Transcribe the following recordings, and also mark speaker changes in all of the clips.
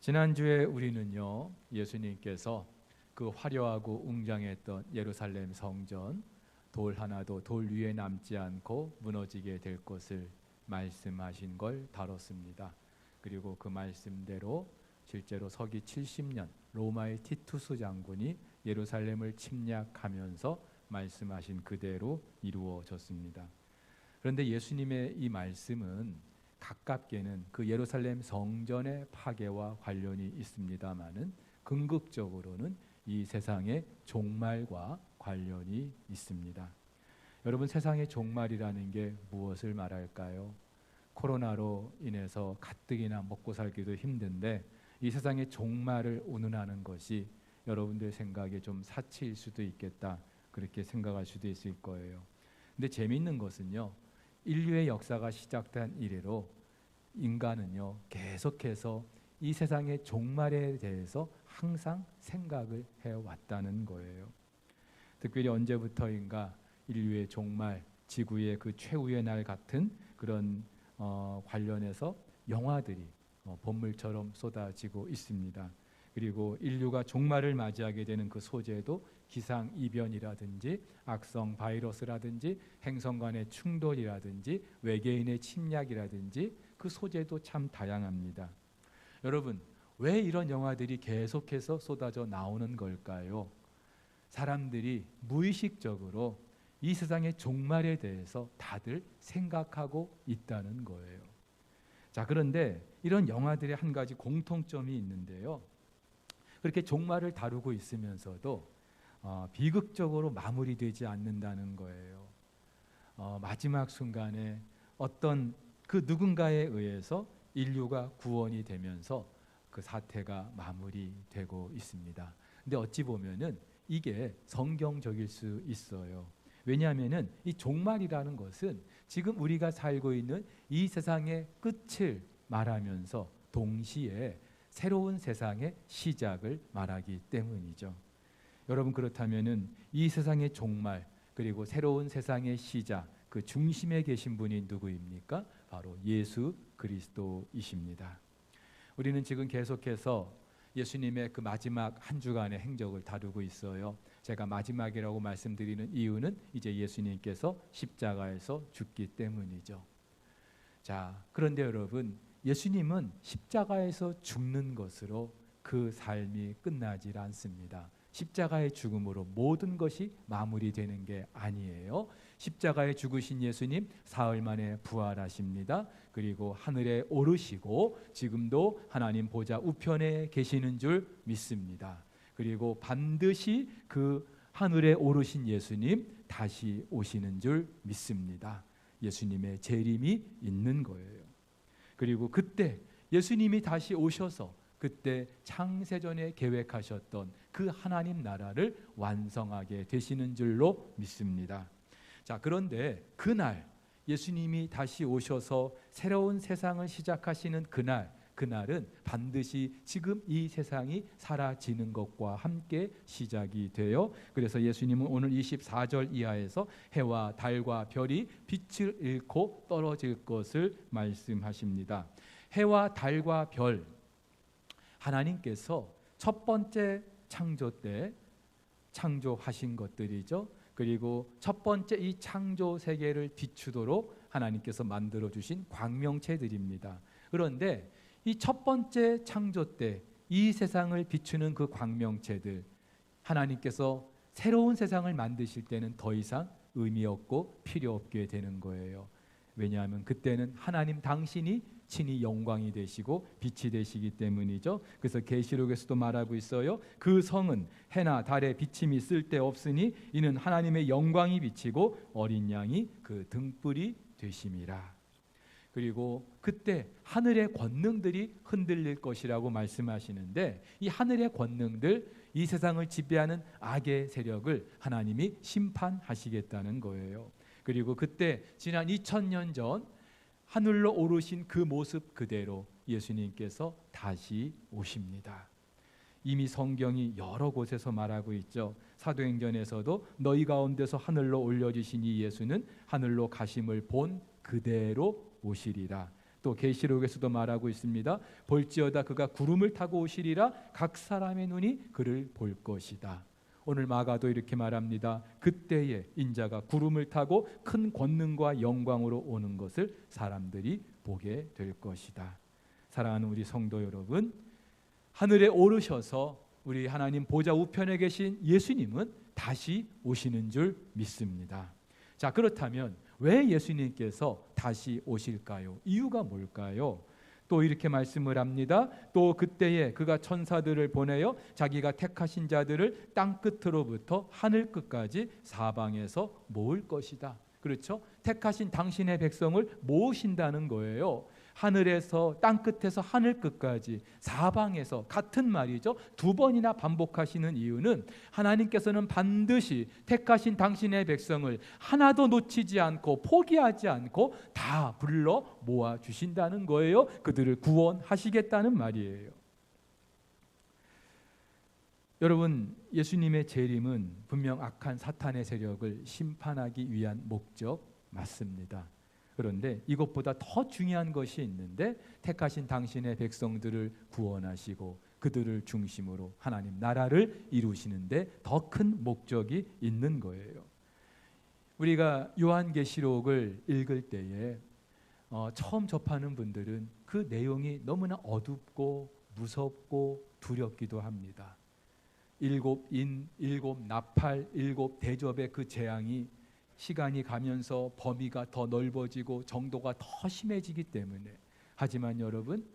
Speaker 1: 지난주에 우리는요, 예수님께서 그 화려하고 웅장했던 예루살렘 성전, 돌 하나도 돌 위에 남지 않고 무너지게 될 것을 말씀하신 걸 다뤘습니다. 그리고 그 말씀대로 실제로 서기 70년 로마의 티투스 장군이 예루살렘을 침략하면서 말씀하신 그대로 이루어졌습니다. 그런데 예수님의 이 말씀은 가깝게는 그 예루살렘 성전의 파괴와 관련이 있습니다마는 궁극적으로는 이 세상의 종말과 관련이 있습니다. 여러분, 세상의 종말이라는 게 무엇을 말할까요? 코로나로 인해서 가뜩이나 먹고 살기도 힘든데 이 세상의 종말을 운운하는 것이 여러분들 생각에 좀 사치일 수도 있겠다, 그렇게 생각할 수도 있을 거예요. 근데 재미있는 것은요, 인류의 역사가 시작된 이래로 인간은요 계속해서 이 세상의 종말에 대해서 항상 생각을 해왔다는 거예요. 특별히 언제부터인가 인류의 종말, 지구의 그 최후의 날 같은 그런 관련해서 영화들이 본물처럼 쏟아지고 있습니다. 그리고 인류가 종말을 맞이하게 되는 그 소재도 기상이변이라든지 악성 바이러스라든지 행성 간의 충돌이라든지 외계인의 침략이라든지 그 소재도 참 다양합니다. 여러분, 왜 이런 영화들이 계속해서 쏟아져 나오는 걸까요? 사람들이 무의식적으로 이 세상의 종말에 대해서 다들 생각하고 있다는 거예요. 자, 그런데 이런 영화들의 한 가지 공통점이 있는데요, 그렇게 종말을 다루고 있으면서도 비극적으로 마무리되지 않는다는 거예요. 마지막 순간에 어떤 그 누군가에 의해서 인류가 구원이 되면서 그 사태가 마무리되고 있습니다. 근데 어찌 보면은 이게 성경적일 수 있어요. 왜냐하면은 이 종말이라는 것은 지금 우리가 살고 있는 이 세상의 끝을 말하면서 동시에 새로운 세상의 시작을 말하기 때문이죠. 여러분, 그렇다면은 이 세상의 종말 그리고 새로운 세상의 시작, 그 중심에 계신 분이 누구입니까? 바로 예수 그리스도이십니다. 우리는 지금 계속해서 예수님의 그 마지막 한 주간의 행적을 다루고 있어요. 제가 마지막이라고 말씀드리는 이유는 이제 예수님께서 십자가에서 죽기 때문이죠. 자, 그런데 여러분, 예수님은 십자가에서 죽는 것으로 그 삶이 끝나질 않습니다. 십자가의 죽음으로 모든 것이 마무리되는 게 아니에요. 십자가에 죽으신 예수님 사흘 만에 부활하십니다. 그리고 하늘에 오르시고 지금도 하나님 보좌 우편에 계시는 줄 믿습니다. 그리고 반드시 그 하늘에 오르신 예수님 다시 오시는 줄 믿습니다. 예수님의 재림이 있는 거예요. 그리고 그때 예수님이 다시 오셔서 그때 창세전에 계획하셨던 그 하나님 나라를 완성하게 되시는 줄로 믿습니다. 자, 그런데 그날 예수님이 다시 오셔서 새로운 세상을 시작하시는 그날은 반드시 지금 이 세상이 사라지는 것과 함께 시작이 돼요. 그래서 예수님은 오늘 24절 이하에서 해와 달과 별이 빛을 잃고 떨어질 것을 말씀하십니다. 해와 달과 별, 하나님께서 첫 번째 창조 때 창조하신 것들이죠. 그리고 첫 번째 이 창조 세계를 비추도록 하나님께서 만들어 주신 광명체들입니다. 그런데 이 첫 번째 창조 때 이 세상을 비추는 그 광명체들, 하나님께서 새로운 세상을 만드실 때는 더 이상 의미 없고 필요 없게 되는 거예요. 왜냐하면 그때는 하나님 당신이 친히 영광이 되시고 빛이 되시기 때문이죠. 그래서 계시록에서도 말하고 있어요. 그 성은 해나 달에 비침이 쓸데없으니 이는 하나님의 영광이 비치고 어린 양이 그 등불이 되심이라. 그리고 그때 하늘의 권능들이 흔들릴 것이라고 말씀하시는데, 이 하늘의 권능들, 이 세상을 지배하는 악의 세력을 하나님이 심판하시겠다는 거예요. 그리고 그때 지난 2000년 전 하늘로 오르신 그 모습 그대로 예수님께서 다시 오십니다. 이미 성경이 여러 곳에서 말하고 있죠. 사도행전에서도 너희 가운데서 하늘로 올려지신 이 예수는 하늘로 가심을 본 그대로 오시리라. 또 계시록에서도 말하고 있습니다. 볼지어다 그가 구름을 타고 오시리라 각 사람의 눈이 그를 볼 것이다. 오늘 마가도 이렇게 말합니다. 그때에 인자가 구름을 타고 큰 권능과 영광으로 오는 것을 사람들이 보게 될 것이다. 사랑하는 우리 성도 여러분, 하늘에 오르셔서 우리 하나님 보좌 우편에 계신 예수님은 다시 오시는 줄 믿습니다. 자, 그렇다면 왜 예수님께서 다시 오실까요? 이유가 뭘까요? 또 이렇게 말씀을 합니다. 또 그때에 그가 천사들을 보내어 자기가 택하신 자들을 땅 끝으로부터 하늘 끝까지 사방에서 모을 것이다. 그렇죠? 택하신 당신의 백성을 모으신다는 거예요. 하늘에서 땅 끝에서 하늘 끝까지 사방에서, 같은 말이죠. 두 번이나 반복하시는 이유는 하나님께서는 반드시 택하신 당신의 백성을 하나도 놓치지 않고 포기하지 않고 다 불러 모아 주신다는 거예요. 그들을 구원하시겠다는 말이에요. 여러분, 예수님의 재림은 분명 악한 사탄의 세력을 심판하기 위한 목적 맞습니다. 그런데 이것보다 더 중요한 것이 있는데, 택하신 당신의 백성들을 구원하시고 그들을 중심으로 하나님 나라를 이루시는데 더 큰 목적이 있는 거예요. 우리가 요한계시록을 읽을 때에 처음 접하는 분들은 그 내용이 너무나 어둡고 무섭고 두렵기도 합니다. 일곱 인, 일곱 나팔, 일곱 대접의 그 재앙이 시간이 가면서 범위가 더 넓어지고 정도가 더 심해지기 때문에. 하지만 여러분,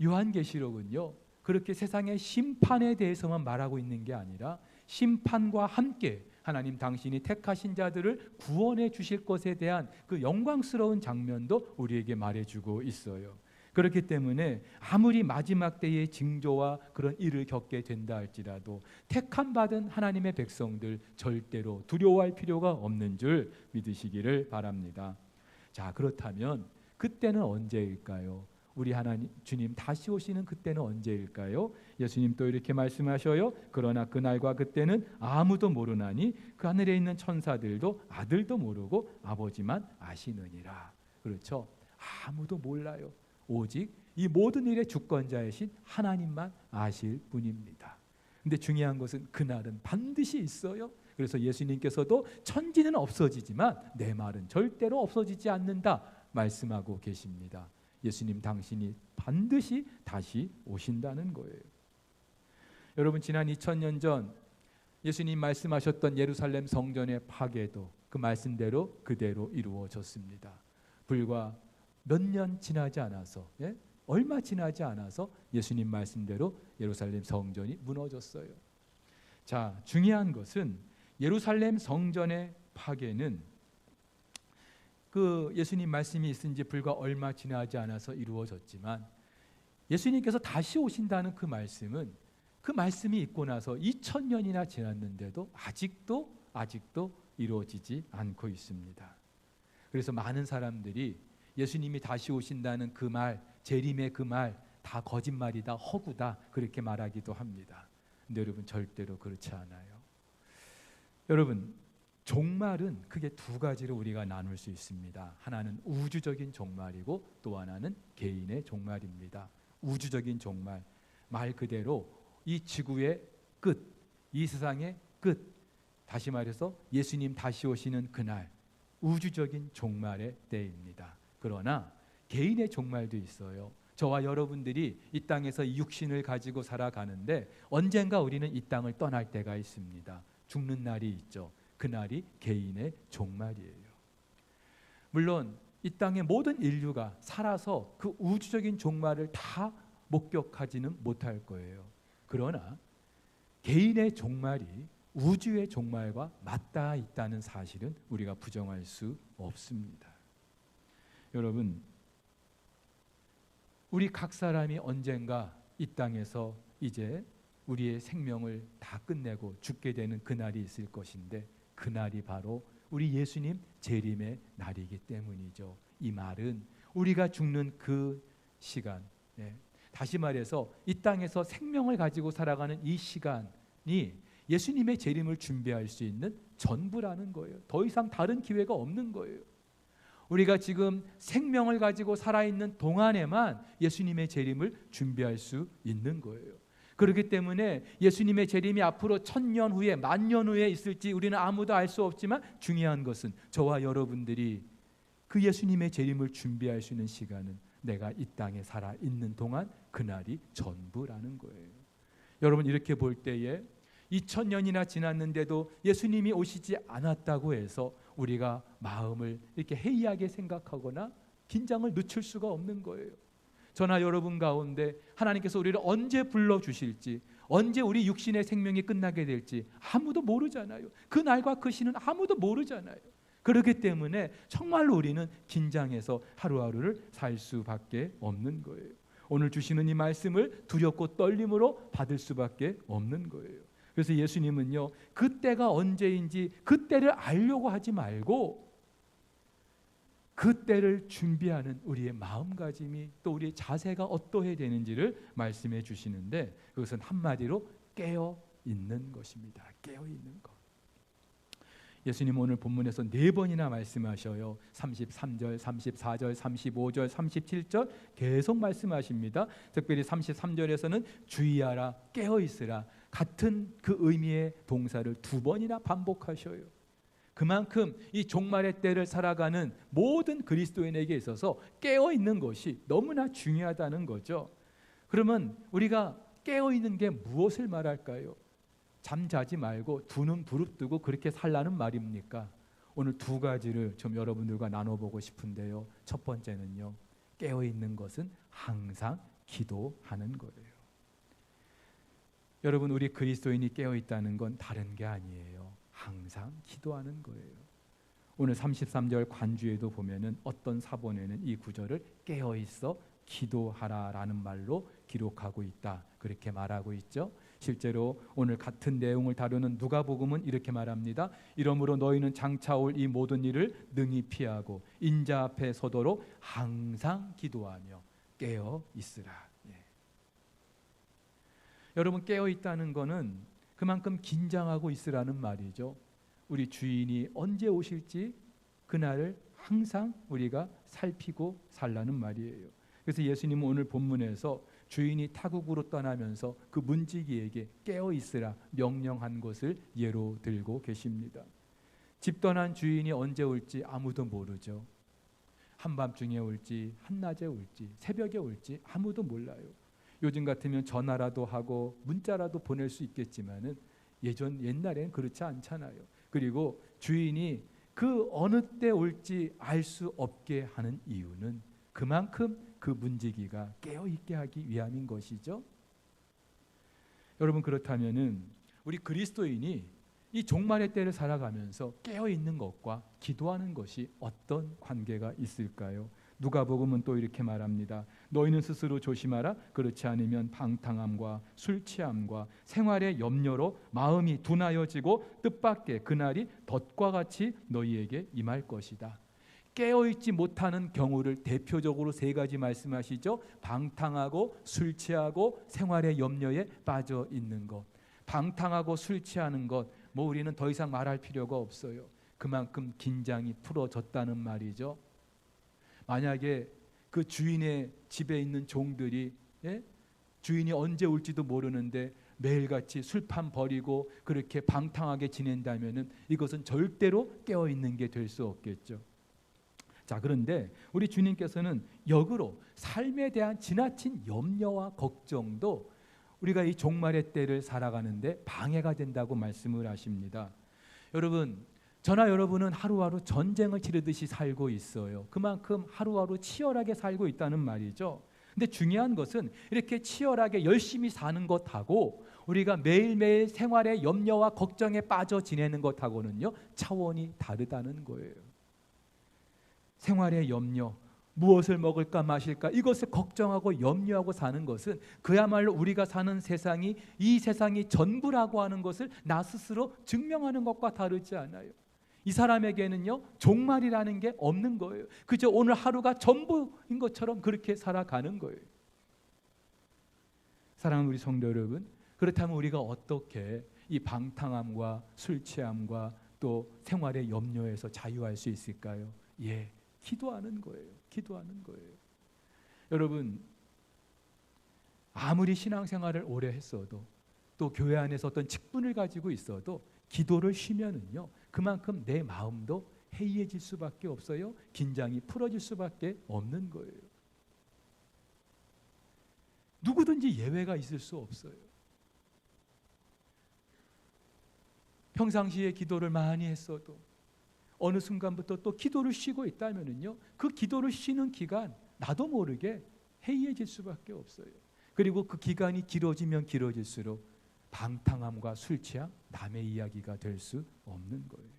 Speaker 1: 요한계시록은요 그렇게 세상의 심판에 대해서만 말하고 있는 게 아니라 심판과 함께 하나님 당신이 택하신 자들을 구원해 주실 것에 대한 그 영광스러운 장면도 우리에게 말해주고 있어요. 그렇기 때문에 아무리 마지막 때의 징조와 그런 일을 겪게 된다 할지라도 택함 받은 하나님의 백성들 절대로 두려워할 필요가 없는 줄 믿으시기를 바랍니다. 자, 그렇다면 그때는 언제일까요? 우리 하나님 주님 다시 오시는 그때는 언제일까요? 예수님 또 이렇게 말씀하셔요. 그러나 그날과 그때는 아무도 모르나니 그 하늘에 있는 천사들도 아들도 모르고 아버지만 아시느니라. 그렇죠? 아무도 몰라요. 오직 이 모든 일의 주권자이신 하나님만 아실 뿐입니다. 근데 중요한 것은 그날은 반드시 있어요. 그래서 예수님께서도 천지는 없어지지만 내 말은 절대로 없어지지 않는다 말씀하고 계십니다. 예수님 당신이 반드시 다시 오신다는 거예요. 여러분, 지난 2000년 전 예수님 말씀하셨던 예루살렘 성전의 파괴도 그 말씀대로 그대로 이루어졌습니다. 불과 몇 년 지나지 않아서, 얼마 지나지 않아서 예수님 말씀대로 예루살렘 성전이 무너졌어요. 자, 중요한 것은 예루살렘 성전의 파괴는 그 예수님 말씀이 있은 지 불과 얼마 지나지 않아서 이루어졌지만, 예수님께서 다시 오신다는 그 말씀은 그 말씀이 있고 나서 2000년이나 지났는데도 아직도 이루어지지 않고 있습니다. 그래서 많은 사람들이 예수님이 다시 오신다는 그 말, 재림의 그 말 다 거짓말이다, 허구다 그렇게 말하기도 합니다. 근데 여러분, 절대로 그렇지 않아요. 여러분, 종말은 크게 두 가지로 우리가 나눌 수 있습니다. 하나는 우주적인 종말이고 또 하나는 개인의 종말입니다. 우주적인 종말, 말 그대로 이 지구의 끝, 이 세상의 끝, 다시 말해서 예수님 다시 오시는 그날, 우주적인 종말의 때입니다. 그러나 개인의 종말도 있어요. 저와 여러분들이 이 땅에서 육신을 가지고 살아가는데 언젠가 우리는 이 땅을 떠날 때가 있습니다. 죽는 날이 있죠. 그날이 개인의 종말이에요. 물론 이 땅의 모든 인류가 살아서 그 우주적인 종말을 다 목격하지는 못할 거예요. 그러나 개인의 종말이 우주의 종말과 맞닿아 있다는 사실은 우리가 부정할 수 없습니다. 여러분, 우리 각 사람이 언젠가 이 땅에서 이제 우리의 생명을 다 끝내고 죽게 되는 그날이 있을 것인데, 그날이 바로 우리 예수님 재림의 날이기 때문이죠. 이 말은 우리가 죽는 그 시간, 다시 말해서 이 땅에서 생명을 가지고 살아가는 이 시간이 예수님의 재림을 준비할 수 있는 전부라는 거예요. 더 이상 다른 기회가 없는 거예요. 우리가 지금 생명을 가지고 살아있는 동안에만 예수님의 재림을 준비할 수 있는 거예요. 그렇기 때문에 예수님의 재림이 앞으로 1000년 후에 10,000년 후에 있을지 우리는 아무도 알 수 없지만 중요한 것은 저와 여러분들이 그 예수님의 재림을 준비할 수 있는 시간은 내가 이 땅에 살아있는 동안 그날이 전부라는 거예요. 여러분, 이렇게 볼 때에 2000년이나 지났는데도 예수님이 오시지 않았다고 해서 우리가 마음을 이렇게 해이하게 생각하거나 긴장을 늦출 수가 없는 거예요. 저나 여러분 가운데 하나님께서 우리를 언제 불러주실지, 언제 우리 육신의 생명이 끝나게 될지 아무도 모르잖아요. 그 날과 그 시는 아무도 모르잖아요. 그렇기 때문에 정말로 우리는 긴장해서 하루하루를 살 수밖에 없는 거예요. 오늘 주시는 이 말씀을 두렵고 떨림으로 받을 수밖에 없는 거예요. 그래서 예수님은요, 그때가 언제인지 그때를 알려고 하지 말고 그때를 준비하는 우리의 마음가짐이, 또 우리의 자세가 어떠해야 되는지를 말씀해 주시는데, 그것은 한마디로 깨어 있는 것입니다. 깨어 있는 것. 예수님 오늘 본문에서 4번이나 말씀하셔요. 33절, 34절, 35절, 37절 계속 말씀하십니다. 특별히 33절에서는 주의하라, 깨어 있으라, 같은 그 의미의 동사를 2번이나 반복하셔요. 그만큼 이 종말의 때를 살아가는 모든 그리스도인에게 있어서 깨어 있는 것이 너무나 중요하다는 거죠. 그러면 우리가 깨어 있는 게 무엇을 말할까요? 잠자지 말고 두 눈 부릅뜨고 그렇게 살라는 말입니까? 오늘 2가지를 좀 여러분들과 나눠보고 싶은데요. 첫 번째는요, 깨어 있는 것은 항상 기도하는 거예요. 여러분, 우리 그리스도인이 깨어 있다는 건 다른 게 아니에요. 항상 기도하는 거예요. 오늘 33절 관주에도 보면은 어떤 사본에는 이 구절을 깨어 있어 기도하라라는 말로 기록하고 있다, 그렇게 말하고 있죠. 실제로 오늘 같은 내용을 다루는 누가복음은 이렇게 말합니다. 이러므로 너희는 장차 올 이 모든 일을 능히 피하고 인자 앞에 서도록 항상 기도하며 깨어 있으라. 예. 여러분, 깨어 있다는 것은 그만큼 긴장하고 있으라는 말이죠. 우리 주인이 언제 오실지 그날을 항상 우리가 살피고 살라는 말이에요. 그래서 예수님은 오늘 본문에서 주인이 타국으로 떠나면서 그 문지기에게 깨어 있으라 명령한 것을 예로 들고 계십니다. 집 떠난 주인이 언제 올지 아무도 모르죠. 한밤중에 올지 한낮에 올지 새벽에 올지 아무도 몰라요. 요즘 같으면 전화라도 하고 문자라도 보낼 수 있겠지만은 옛날에는 그렇지 않잖아요. 그리고 주인이 그 어느 때 올지 알 수 없게 하는 이유는 그만큼 그 문지기가 깨어있게 하기 위함인 것이죠. 여러분, 그렇다면은 우리 그리스도인이 이 종말의 때를 살아가면서 깨어있는 것과 기도하는 것이 어떤 관계가 있을까요? 누가복음은 또 이렇게 말합니다. 너희는 스스로 조심하라. 그렇지 않으면 방탕함과 술 취함과 생활의 염려로 마음이 둔하여지고 뜻밖의 그날이 덫과 같이 너희에게 임할 것이다. 깨어있지 못하는 경우를 대표적으로 3가지 말씀하시죠. 방탕하고 술 취하고 생활의 염려에 빠져 있는 것. 방탕하고 술 취하는 것, 우리는 더 이상 말할 필요가 없어요. 그만큼 긴장이 풀어졌다는 말이죠. 만약에 그 주인의 집에 있는 종들이 주인이 언제 올지도 모르는데 매일같이 술판 버리고 그렇게 방탕하게 지낸다면은 이것은 절대로 깨어있는 게 될 수 없겠죠. 자, 그런데 우리 주님께서는 역으로 삶에 대한 지나친 염려와 걱정도 우리가 이 종말의 때를 살아가는데 방해가 된다고 말씀을 하십니다. 여러분, 저나 여러분은 하루하루 전쟁을 치르듯이 살고 있어요. 그만큼 하루하루 치열하게 살고 있다는 말이죠. 근데 중요한 것은 이렇게 치열하게 열심히 사는 것하고 우리가 매일매일 생활의 염려와 걱정에 빠져 지내는 것하고는요, 차원이 다르다는 거예요. 생활의 염려, 무엇을 먹을까 마실까, 이것을 걱정하고 염려하고 사는 것은 그야말로 우리가 사는 세상이 이 세상이 전부라고 하는 것을 나 스스로 증명하는 것과 다르지 않아요. 이 사람에게는요, 종말이라는 게 없는 거예요. 그저 오늘 하루가 전부인 것처럼 그렇게 살아가는 거예요. 사랑하는 우리 성도 여러분, 그렇다면 우리가 어떻게 이 방탕함과 술 취함과 또 생활의 염려에서 자유할 수 있을까요? 기도하는 거예요. 기도하는 거예요. 여러분, 아무리 신앙생활을 오래 했어도 또 교회 안에서 어떤 직분을 가지고 있어도 기도를 쉬면은요, 그만큼 내 마음도 해이해질 수밖에 없어요. 긴장이 풀어질 수밖에 없는 거예요. 누구든지 예외가 있을 수 없어요. 평상시에 기도를 많이 했어도 어느 순간부터 또 기도를 쉬고 있다면은요, 그 기도를 쉬는 기간 나도 모르게 해이해질 수밖에 없어요. 그리고 그 기간이 길어지면 길어질수록 방탕함과 술 취함, 남의 이야기가 될 수 없는 거예요.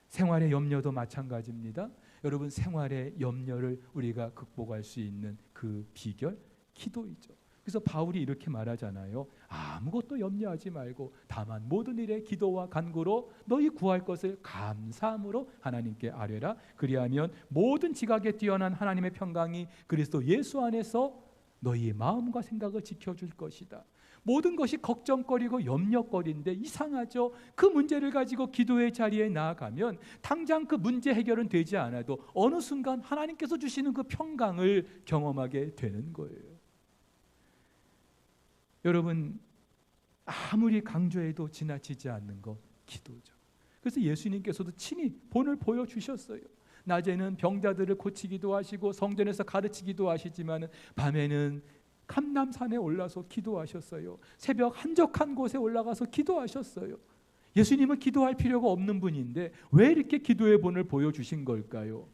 Speaker 1: 생활의 염려도 마찬가지입니다. 여러분, 생활의 염려를 우리가 극복할 수 있는 그 비결, 기도이죠. 그래서 바울이 이렇게 말하잖아요. 아무것도 염려하지 말고 다만 모든 일에 기도와 간구로 너희 구할 것을 감사함으로 하나님께 아뢰라. 그리하면 모든 지각에 뛰어난 하나님의 평강이 그리스도 예수 안에서 너희의 마음과 생각을 지켜줄 것이다. 모든 것이 걱정거리고 염려거리인데 이상하죠. 그 문제를 가지고 기도의 자리에 나아가면 당장 그 문제 해결은 되지 않아도 어느 순간 하나님께서 주시는 그 평강을 경험하게 되는 거예요. 여러분, 아무리 강조해도 지나치지 않는 것, 기도죠. 그래서 예수님께서도 친히 본을 보여주셨어요. 낮에는 병자들을 고치기도 하시고 성전에서 가르치기도 하시지만 밤에는 감람산에 올라서 기도하셨어요. 새벽 한적한 곳에 올라가서 기도하셨어요. 예수님은 기도할 필요가 없는 분인데 왜 이렇게 기도의 본을 보여주신 걸까요?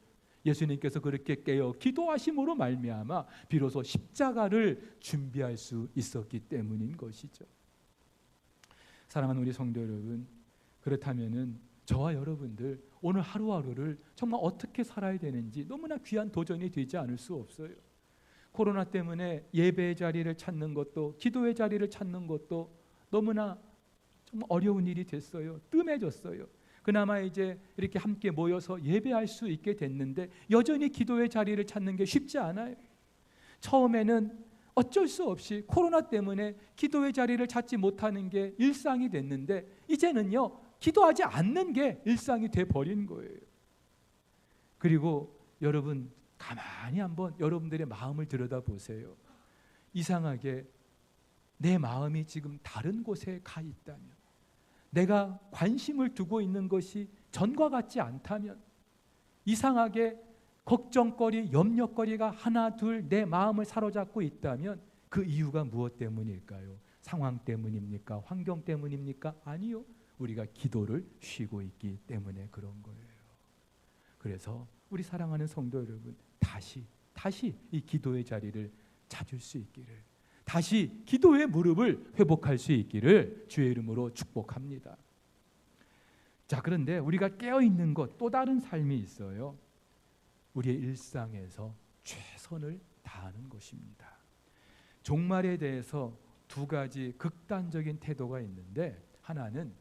Speaker 1: 예수님께서 그렇게 깨어 기도하심으로 말미암아 비로소 십자가를 준비할 수 있었기 때문인 것이죠. 사랑하는 우리 성도 여러분, 그렇다면은 저와 여러분들 오늘 하루하루를 정말 어떻게 살아야 되는지 너무나 귀한 도전이 되지 않을 수 없어요. 코로나 때문에 예배의 자리를 찾는 것도 기도의 자리를 찾는 것도 너무나 정말 어려운 일이 됐어요. 뜸해졌어요. 그나마 이제 이렇게 함께 모여서 예배할 수 있게 됐는데 여전히 기도의 자리를 찾는 게 쉽지 않아요. 처음에는 어쩔 수 없이 코로나 때문에 기도의 자리를 찾지 못하는 게 일상이 됐는데 이제는요, 기도하지 않는 게 일상이 돼버린 거예요. 그리고 여러분, 가만히 한번 여러분들의 마음을 들여다보세요. 이상하게 내 마음이 지금 다른 곳에 가 있다면, 내가 관심을 두고 있는 것이 전과 같지 않다면, 이상하게 걱정거리, 염려거리가 하나 둘 내 마음을 사로잡고 있다면 그 이유가 무엇 때문일까요? 상황 때문입니까? 환경 때문입니까? 아니요. 우리가 기도를 쉬고 있기 때문에 그런 거예요. 그래서 우리 사랑하는 성도 여러분, 다시 이 기도의 자리를 찾을 수 있기를, 다시 기도의 무릎을 회복할 수 있기를 주의 이름으로 축복합니다. 자, 그런데 우리가 깨어있는 것, 또 다른 삶이 있어요. 우리의 일상에서 최선을 다하는 것입니다. 종말에 대해서 두 가지 극단적인 태도가 있는데, 하나는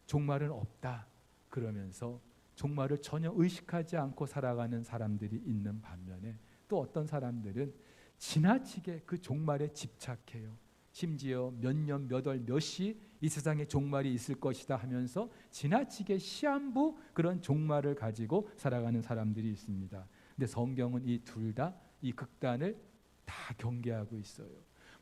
Speaker 1: 종말은 없다 그러면서 종말을 전혀 의식하지 않고 살아가는 사람들이 있는 반면에, 또 어떤 사람들은 지나치게 그 종말에 집착해요. 심지어 몇 년, 몇 월, 몇 시 이 세상에 종말이 있을 것이다 하면서 지나치게 시한부 그런 종말을 가지고 살아가는 사람들이 있습니다. 근데 성경은 이 둘 다 이 극단을 다 경계하고 있어요.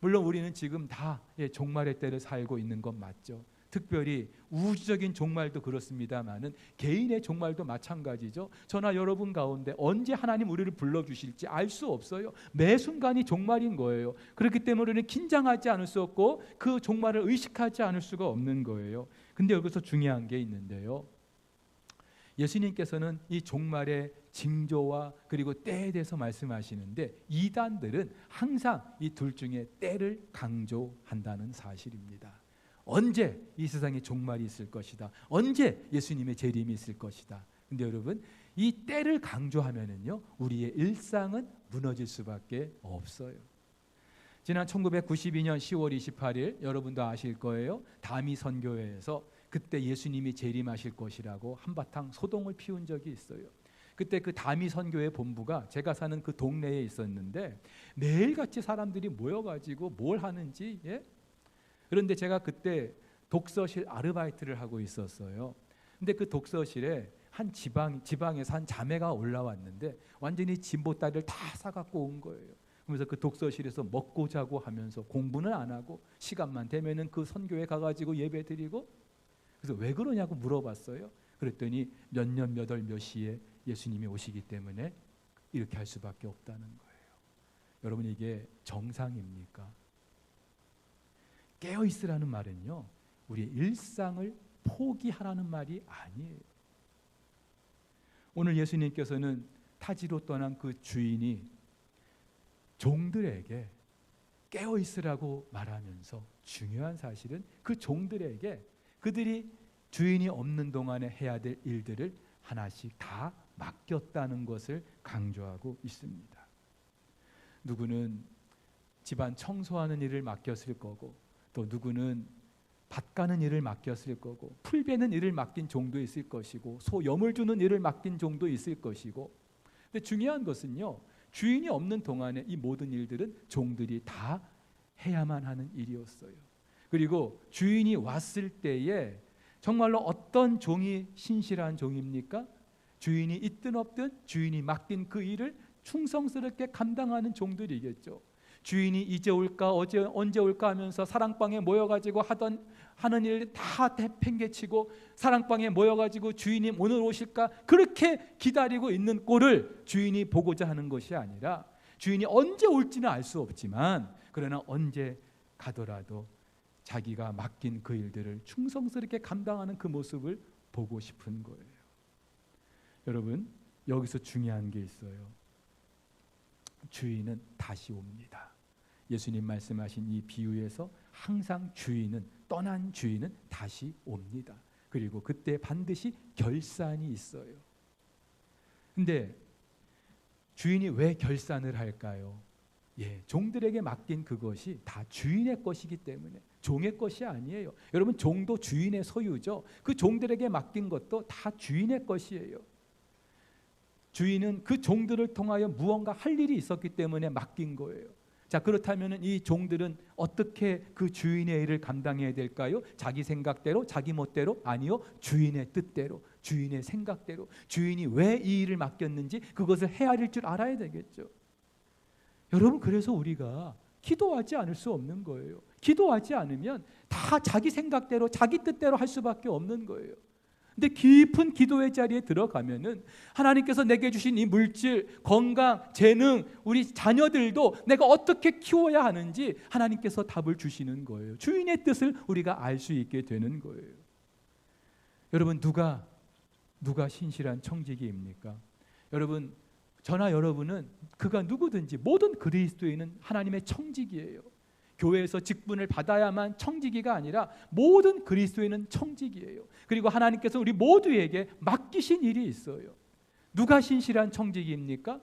Speaker 1: 물론 우리는 지금 다 종말의 때를 살고 있는 건 맞죠. 특별히 우주적인 종말도 그렇습니다만은 개인의 종말도 마찬가지죠. 저나 여러분 가운데 언제 하나님 우리를 불러주실지 알 수 없어요. 매 순간이 종말인 거예요. 그렇기 때문에 우리는 긴장하지 않을 수 없고 그 종말을 의식하지 않을 수가 없는 거예요. 근데 여기서 중요한 게 있는데요, 예수님께서는 이 종말의 징조와 그리고 때에 대해서 말씀하시는데, 이단들은 항상 이 둘 중에 때를 강조한다는 사실입니다. 언제 이 세상에 종말이 있을 것이다, 언제 예수님의 재림이 있을 것이다. 근데 여러분, 이 때를 강조하면은요, 우리의 일상은 무너질 수밖에 없어요. 지난 1992년 10월 28일 여러분도 아실 거예요. 다미 선교회에서 그때 예수님이 재림하실 것이라고 한바탕 소동을 피운 적이 있어요. 그때 그 다미 선교회 본부가 제가 사는 그 동네에 있었는데 매일같이 사람들이 모여가지고 뭘 하는지, 그런데 제가 그때 독서실 아르바이트를 하고 있었어요. 근데 그 독서실에 한 지방에서 한 자매가 올라왔는데 완전히 진보다리를 다 싸갖고 온 거예요. 그래서 그 독서실에서 먹고 자고 하면서 공부는 안 하고 시간만 되면은 그 선교회 가가지고 예배 드리고. 그래서 왜 그러냐고 물어봤어요. 그랬더니 몇 년 몇 월 몇 시에 예수님이 오시기 때문에 이렇게 할 수밖에 없다는 거예요. 여러분, 이게 정상입니까? 깨어 있으라는 말은요, 우리의 일상을 포기하라는 말이 아니에요. 오늘 예수님께서는 타지로 떠난 그 주인이 종들에게 깨어 있으라고 말하면서 중요한 사실은 그 종들에게 그들이 주인이 없는 동안에 해야 될 일들을 하나씩 다 맡겼다는 것을 강조하고 있습니다. 누구는 집안 청소하는 일을 맡겼을 거고, 또 누구는 밭 가는 일을 맡겼을 거고, 풀 베는 일을 맡긴 종도 있을 것이고, 소 염을 주는 일을 맡긴 종도 있을 것이고. 근데 중요한 것은요, 주인이 없는 동안에 이 모든 일들은 종들이 다 해야만 하는 일이었어요. 그리고 주인이 왔을 때에 정말로 어떤 종이 신실한 종입니까? 주인이 있든 없든 주인이 맡긴 그 일을 충성스럽게 감당하는 종들이겠죠. 주인이 이제 올까 언제 올까 하면서 사랑방에 모여가지고 하는 일 다 내팽개치고, 사랑방에 모여가지고 주인이 오늘 오실까 그렇게 기다리고 있는 꼴을 주인이 보고자 하는 것이 아니라, 주인이 언제 올지는 알 수 없지만 그러나 언제 가더라도 자기가 맡긴 그 일들을 충성스럽게 감당하는 그 모습을 보고 싶은 거예요. 여러분, 여기서 중요한 게 있어요. 주인은 다시 옵니다. 예수님 말씀하신 이 비유에서 항상 떠난 주인은 다시 옵니다. 그리고 그때 반드시 결산이 있어요. 근데 주인이 왜 결산을 할까요? 종들에게 맡긴 그것이 다 주인의 것이기 때문에, 종의 것이 아니에요. 여러분, 종도 주인의 소유죠. 그 종들에게 맡긴 것도 다 주인의 것이에요. 주인은 그 종들을 통하여 무언가 할 일이 있었기 때문에 맡긴 거예요. 자, 그렇다면 이 종들은 어떻게 그 주인의 일을 감당해야 될까요? 자기 생각대로, 자기 멋대로? 아니요, 주인의 뜻대로, 주인의 생각대로. 주인이 왜 이 일을 맡겼는지 그것을 헤아릴 줄 알아야 되겠죠. 여러분, 그래서 우리가 기도하지 않을 수 없는 거예요. 기도하지 않으면 다 자기 생각대로, 자기 뜻대로 할 수밖에 없는 거예요. 근데 깊은 기도의 자리에 들어가면은 하나님께서 내게 주신 이 물질, 건강, 재능, 우리 자녀들도 내가 어떻게 키워야 하는지 하나님께서 답을 주시는 거예요. 주인의 뜻을 우리가 알 수 있게 되는 거예요. 여러분, 누가 신실한 청지기입니까? 여러분, 저나 여러분은 그가 누구든지 모든 그리스도인은 하나님의 청지기예요. 교회에서 직분을 받아야만 청지기가 아니라 모든 그리스도인은 청지기예요. 그리고 하나님께서 우리 모두에게 맡기신 일이 있어요. 누가 신실한 청지기입니까?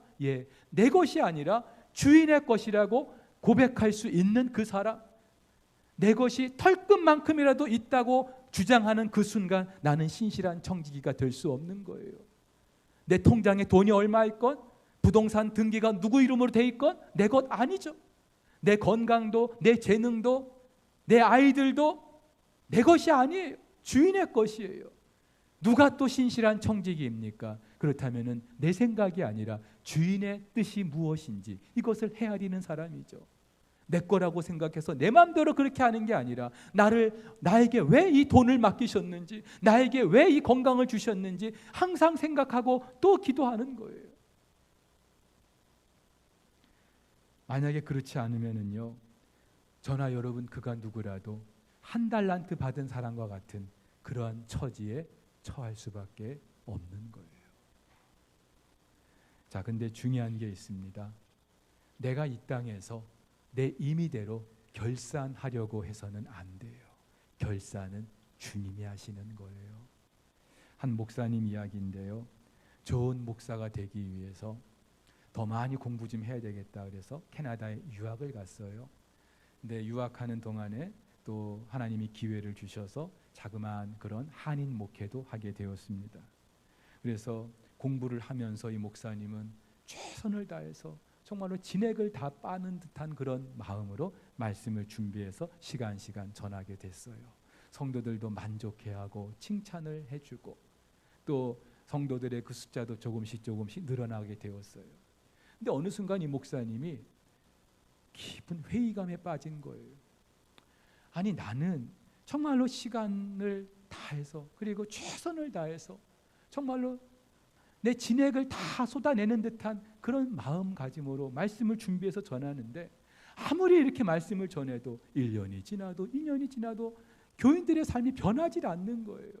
Speaker 1: 내 것이 아니라 주인의 것이라고 고백할 수 있는 그 사람, 내 것이 털끝만큼이라도 있다고 주장하는 그 순간 나는 신실한 청지기가 될 수 없는 거예요. 내 통장에 돈이 얼마 있건, 부동산 등기가 누구 이름으로 돼 있건 내 것 아니죠. 내 건강도, 내 재능도, 내 아이들도 내 것이 아니에요. 주인의 것이에요. 누가 또 신실한 청지기입니까? 그렇다면 내 생각이 아니라 주인의 뜻이 무엇인지 이것을 헤아리는 사람이죠. 내 거라고 생각해서 내 마음대로 그렇게 하는 게 아니라 나에게 왜 이 돈을 맡기셨는지, 나에게 왜 이 건강을 주셨는지 항상 생각하고 또 기도하는 거예요. 만약에 그렇지 않으면은요, 저나 여러분 그가 누구라도 한 달란트 받은 사람과 같은 그러한 처지에 처할 수밖에 없는 거예요. 자, 근데 중요한 게 있습니다. 내가 이 땅에서 내 임의대로 결산하려고 해서는 안 돼요. 결산은 주님이 하시는 거예요. 한 목사님 이야기인데요, 좋은 목사가 되기 위해서 더 많이 공부 좀 해야 되겠다 그래서 캐나다에 유학을 갔어요. 근데 유학하는 동안에 또 하나님이 기회를 주셔서 자그마한 그런 한인 목회도 하게 되었습니다. 그래서 공부를 하면서 이 목사님은 최선을 다해서 정말로 진액을 다 빠는 듯한 그런 마음으로 말씀을 준비해서 시간 전하게 됐어요. 성도들도 만족해하고 칭찬을 해주고, 또 성도들의 그 숫자도 조금씩 늘어나게 되었어요. 근데 어느 순간 이 목사님이 깊은 회의감에 빠진 거예요. 아니, 나는 정말로 시간을 다해서, 그리고 최선을 다해서 정말로 내 진액을 다 쏟아내는 듯한 그런 마음가짐으로 말씀을 준비해서 전하는데, 아무리 이렇게 말씀을 전해도 1년이 지나도 2년이 지나도 교인들의 삶이 변하지 않는 거예요.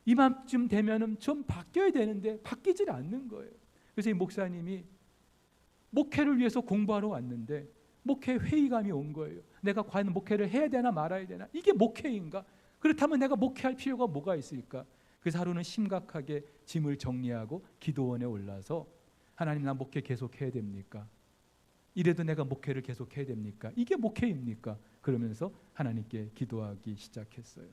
Speaker 1: 이맘쯤 되면은 좀 바뀌어야 되는데 바뀌질 않는 거예요. 그래서 이 목사님이 목회를 위해서 공부하러 왔는데 목회 회의감이 온 거예요. 내가 과연 목회를 해야 되나 말아야 되나? 이게 목회인가? 그렇다면 내가 목회할 필요가 뭐가 있을까? 그래서 하루는 심각하게 짐을 정리하고 기도원에 올라서, 하나님, 나 목회 계속 해야 됩니까? 이래도 내가 목회를 계속 해야 됩니까? 이게 목회입니까? 그러면서 하나님께 기도하기 시작했어요.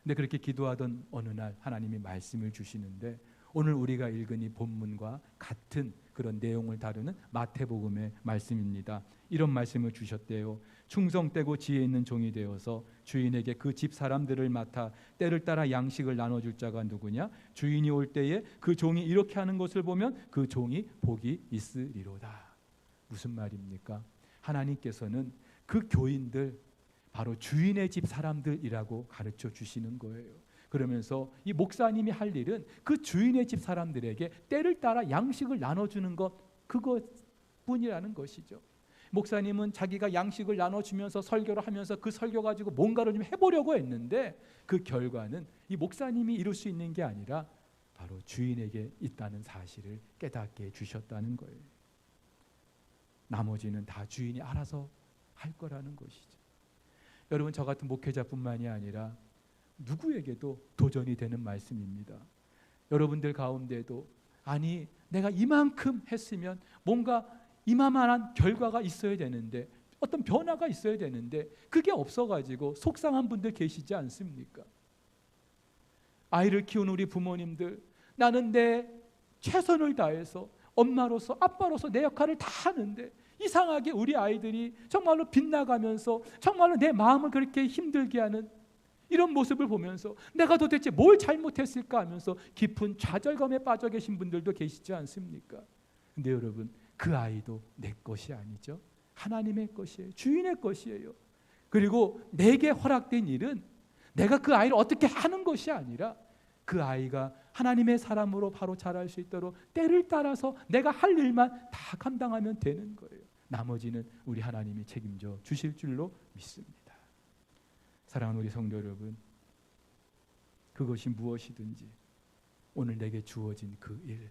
Speaker 1: 근데 그렇게 기도하던 어느 날 하나님이 말씀을 주시는데, 오늘 우리가 읽은 이 본문과 같은 그런 내용을 다루는 마태복음의 말씀입니다. 이런 말씀을 주셨대요. 충성되고 지혜 있는 종이 되어서 주인에게 그 집 사람들을 맡아 때를 따라 양식을 나눠줄 자가 누구냐? 주인이 올 때에 그 종이 이렇게 하는 것을 보면 그 종이 복이 있으리로다. 무슨 말입니까? 하나님께서는 그 교인들, 바로 주인의 집 사람들이라고 가르쳐 주시는 거예요. 그러면서 이 목사님이 할 일은 그 주인의 집 사람들에게 때를 따라 양식을 나눠주는 것, 그것뿐이라는 것이죠. 목사님은 자기가 양식을 나눠주면서 설교를 하면서 그 설교 가지고 뭔가를 좀 해보려고 했는데, 그 결과는 이 목사님이 이룰 수 있는 게 아니라 바로 주인에게 있다는 사실을 깨닫게 해주셨다는 거예요. 나머지는 다 주인이 알아서 할 거라는 것이죠. 여러분, 저 같은 목회자뿐만이 아니라 누구에게도 도전이 되는 말씀입니다. 여러분들 가운데도, 아니, 내가 이만큼 했으면 뭔가 이만한 결과가 있어야 되는데, 어떤 변화가 있어야 되는데 그게 없어가지고 속상한 분들 계시지 않습니까? 아이를 키우는 우리 부모님들, 나는 내 최선을 다해서 엄마로서 아빠로서 내 역할을 다 하는데 이상하게 우리 아이들이 정말로 빗나가면서 정말로 내 마음을 그렇게 힘들게 하는 이런 모습을 보면서 내가 도대체 뭘 잘못했을까 하면서 깊은 좌절감에 빠져 계신 분들도 계시지 않습니까? 근데 여러분, 그 아이도 내 것이 아니죠. 하나님의 것이에요. 주인의 것이에요. 그리고 내게 허락된 일은 내가 그 아이를 어떻게 하는 것이 아니라 그 아이가 하나님의 사람으로 바로 자랄 수 있도록 때를 따라서 내가 할 일만 다 감당하면 되는 거예요. 나머지는 우리 하나님이 책임져 주실 줄로 믿습니다. 사랑하는 우리 성도 여러분, 그것이 무엇이든지 오늘 내게 주어진 그 일,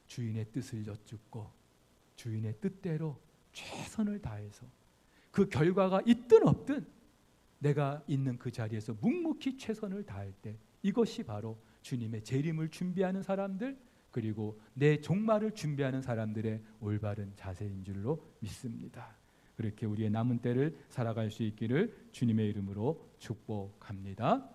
Speaker 1: 주인의 뜻을 여쭙고 주인의 뜻대로 최선을 다해서 그 결과가 있든 없든 내가 있는 그 자리에서 묵묵히 최선을 다할 때, 이것이 바로 주님의 재림을 준비하는 사람들, 그리고 내 종말을 준비하는 사람들의 올바른 자세인 줄로 믿습니다. 그렇게 우리의 남은 때를 살아갈 수 있기를 주님의 이름으로 축복합니다.